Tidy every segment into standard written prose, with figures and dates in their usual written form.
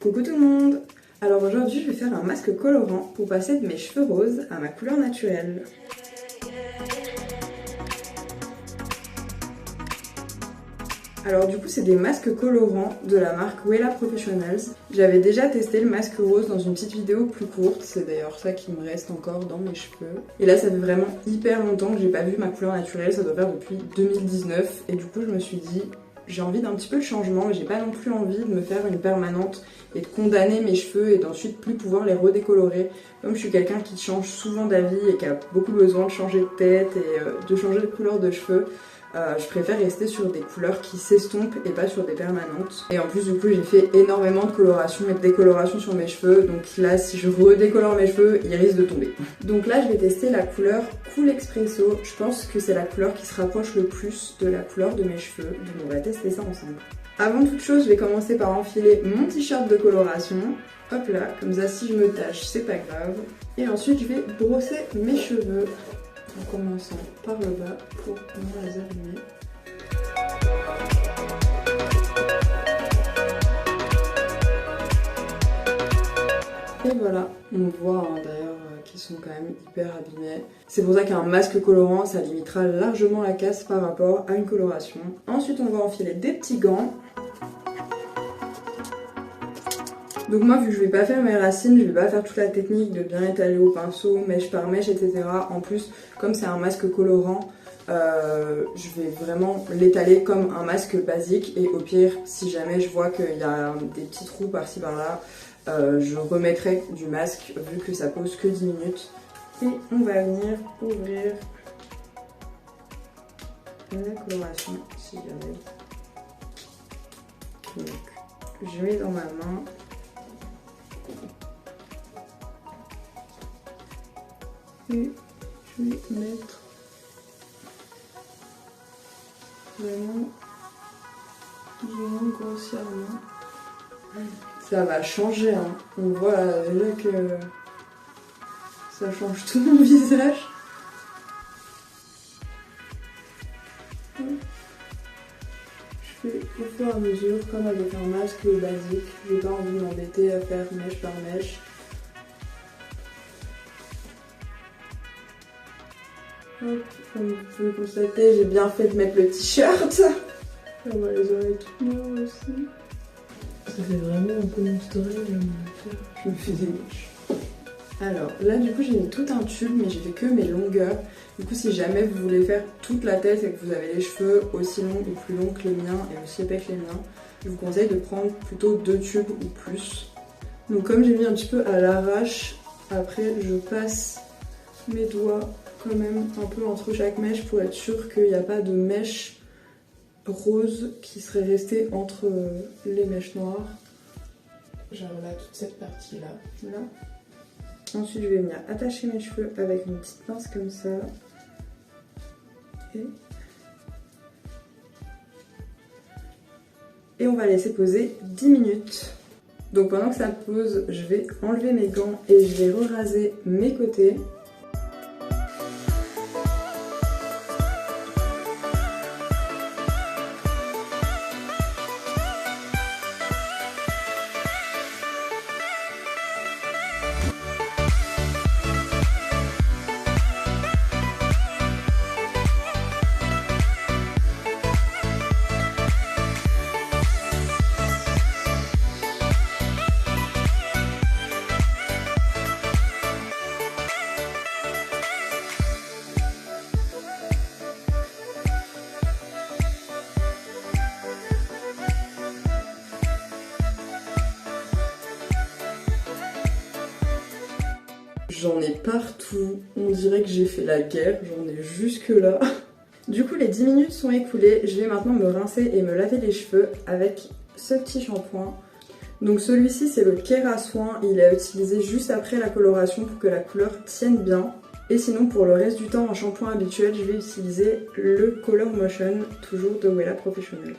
Coucou tout le monde! Alors aujourd'hui je vais faire un masque colorant pour passer de mes cheveux roses à ma couleur naturelle. Alors du coup c'est des masques colorants de la marque Wella Professionals. J'avais déjà testé le masque rose dans une petite vidéo plus courte, c'est d'ailleurs ça qui me reste encore dans mes cheveux. Et là ça fait vraiment hyper longtemps que j'ai pas vu ma couleur naturelle, ça doit faire depuis 2019. Et du coup je me suis dit, j'ai envie d'un petit peu de changement, mais j'ai pas non plus envie de me faire une permanente et de condamner mes cheveux et d'ensuite plus pouvoir les redécolorer. Comme je suis quelqu'un qui change souvent d'avis et qui a beaucoup besoin de changer de tête et de changer de couleur de cheveux, je préfère rester sur des couleurs qui s'estompent et pas sur des permanentes. Et en plus du coup j'ai fait énormément de coloration et de décoloration sur mes cheveux, donc là si je redécolore mes cheveux ils risquent de tomber. Donc là je vais tester la couleur Cool Expresso, je pense que c'est la couleur qui se rapproche le plus de la couleur de mes cheveux, donc on va tester ça ensemble. Avant toute chose je vais commencer par enfiler mon t-shirt de coloration, hop là, comme ça si je me tâche c'est pas grave. Et ensuite je vais brosser mes cheveux. En commençant par le bas pour bien les allumer. Et voilà, on voit d'ailleurs qu'ils sont quand même hyper abîmés. C'est pour ça qu'un masque colorant, ça limitera largement la casse par rapport à une coloration. Ensuite, on va enfiler des petits gants. Donc moi vu que je vais pas faire mes racines, je vais pas faire toute la technique de bien étaler au pinceau, mèche par mèche, etc. En plus, comme c'est un masque colorant, je vais vraiment l'étaler comme un masque basique. Et au pire, si jamais je vois qu'il y a des petits trous par-ci par-là, je remettrai du masque vu que ça pose que 10 minutes. Et on va venir ouvrir la coloration si jamais. Donc je mets dans ma main. Et je vais mettre vraiment grossièrement. Ça va changer, hein. On voit déjà que ça change tout mon visage. Je fais au fur et à mesure, comme avec un masque basique. J'ai pas envie de m'embêter à faire mèche par mèche. Hop, comme vous pouvez constater, j'ai bien fait de mettre le t-shirt. On va les oreilles toutes noires aussi. Ça fait vraiment un peu mon story. Je me fais des mèches. Alors là du coup j'ai mis tout un tube mais j'ai fait que mes longueurs. Du coup si jamais vous voulez faire toute la tête et que vous avez les cheveux aussi longs ou plus longs que les miens et aussi épais que les miens, je vous conseille de prendre plutôt 2 tubes ou plus. Donc comme j'ai mis un petit peu à l'arrache, après je passe mes doigts quand même un peu entre chaque mèche pour être sûr qu'il n'y a pas de mèche rose qui serait restée entre les mèches noires. Genre là, toute cette partie là. Ensuite je vais venir attacher mes cheveux avec une petite pince comme ça. Et on va laisser poser 10 minutes. Donc pendant que ça pose, je vais enlever mes gants et je vais raser mes côtés. J'en ai partout, on dirait que j'ai fait la guerre, j'en ai jusque là. Du coup les 10 minutes sont écoulées, je vais maintenant me rincer et me laver les cheveux avec ce petit shampoing. Donc celui-ci c'est le Kera Soin, il est utilisé juste après la coloration pour que la couleur tienne bien. Et sinon pour le reste du temps en shampoing habituel, je vais utiliser le Color Motion, toujours de Wella Professional.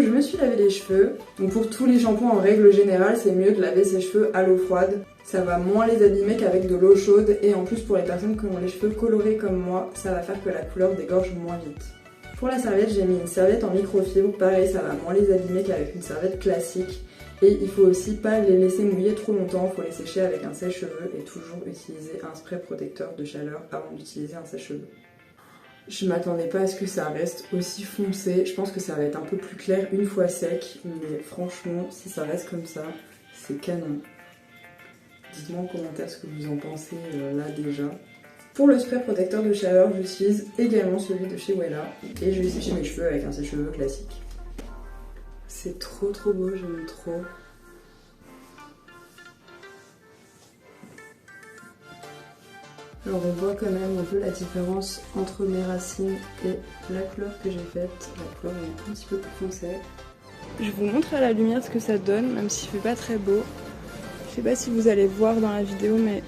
coup je me suis lavé les cheveux. Donc pour tous les shampoings en règle générale c'est mieux de laver ses cheveux à l'eau froide. Ça va moins les abîmer qu'avec de l'eau chaude et en plus pour les personnes qui ont les cheveux colorés comme moi, ça va faire que la couleur dégorge moins vite. Pour la serviette, j'ai mis une serviette en microfibre, pareil ça va moins les abîmer qu'avec une serviette classique. Et il faut aussi pas les laisser mouiller trop longtemps, il faut les sécher avec un sèche-cheveux et toujours utiliser un spray protecteur de chaleur avant d'utiliser un sèche-cheveux. Je m'attendais pas à ce que ça reste aussi foncé, je pense que ça va être un peu plus clair une fois sec, mais franchement si ça reste comme ça, c'est canon. Dites-moi en commentaire ce que vous en pensez là déjà. Pour le spray protecteur de chaleur, j'utilise également celui de chez Wella et je vais sécher mes cheveux avec un sèche-cheveux classique. C'est trop beau, j'aime trop. Alors on voit quand même un peu la différence entre mes racines et la couleur que j'ai faite. La couleur est un petit peu plus foncée. Je vous montre à la lumière ce que ça donne, même s'il fait pas très beau. Je sais pas si vous allez voir dans la vidéo, mais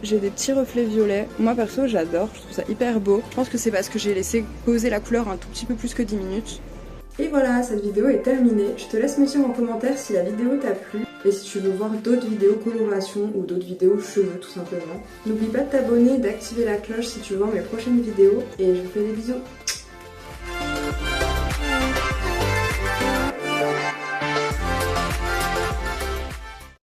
j'ai des petits reflets violets. Moi perso j'adore, je trouve ça hyper beau. Je pense que c'est parce que j'ai laissé poser la couleur un tout petit peu plus que 10 minutes. Et voilà, cette vidéo est terminée. Je te laisse me dire en commentaire si la vidéo t'a plu et si tu veux voir d'autres vidéos coloration ou d'autres vidéos cheveux tout simplement. N'oublie pas de t'abonner, d'activer la cloche si tu veux voir mes prochaines vidéos et je vous fais des bisous.